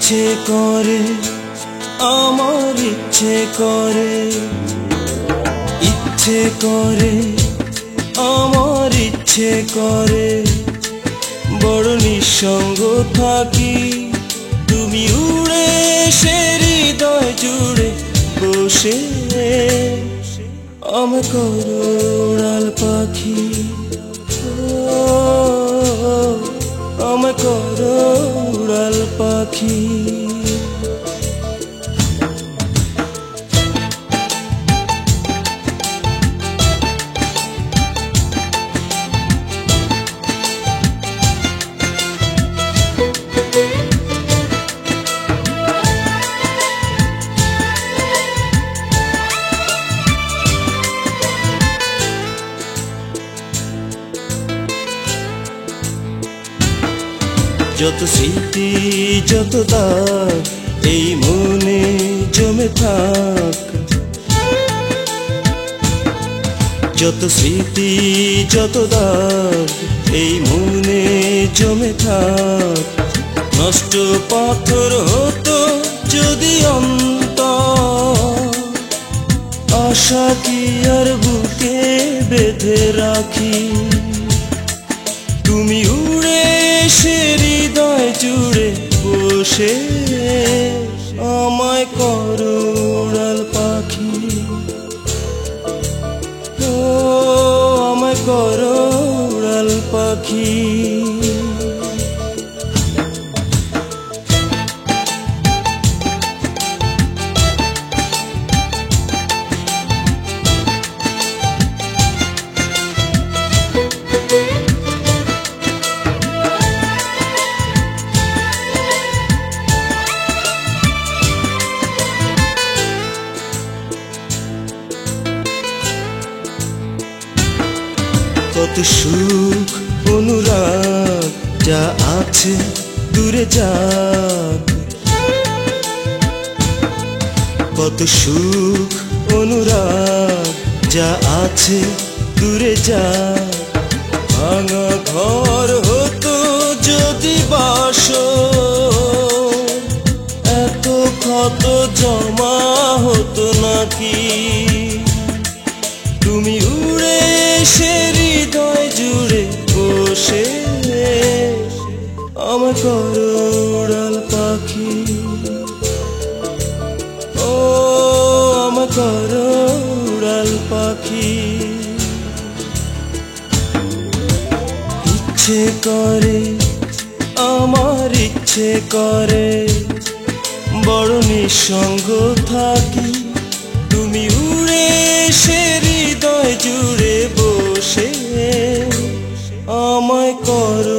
ইচ্ছে করে, আমার ইচ্ছে করে, ইচ্ছে করে, আমার ইচ্ছে করে, বড় নিঃসঙ্গ থাকি। তুমি উড়ে সে হৃদয় জুড়ে বসে আমায় করো উড়াল পাখি, আমায় করো উড়াল পাখি। যত স্মৃতি যত দাগ এই মনে জমে থাক, যত স্মৃতি যত দাগ এই মনে জমে থাক। নষ্ট পাথর হতো যদি অন্তর, আশা কি আর বুকে বেঁধে রাখি। তুমি উড়ে সে হৃদয় জুড়ে বসে আমায় করো উড়াল পাখি, ও আমায় করো উড়াল পাখি। কত সুখ অনুরাগ যা আছে দূরে যাক, কত সুখ অনুরাগ যা আছে দূরে যাক। ভাঙা ঘর হতো যদি বাসর, এত ক্ষত জমা হতো নাকি। তুমি উড়ে সে হৃদয় জুড়ে বসে আমায় করো উড়াল পাখি, ও আমায় করো উড়াল পাখি। ইচ্ছে করে, আমার ইচ্ছে করে, বড় নিঃসঙ্গ থাকি। তুমি উড়ে সে হৃদয় জুড়ে বসে আমায় করো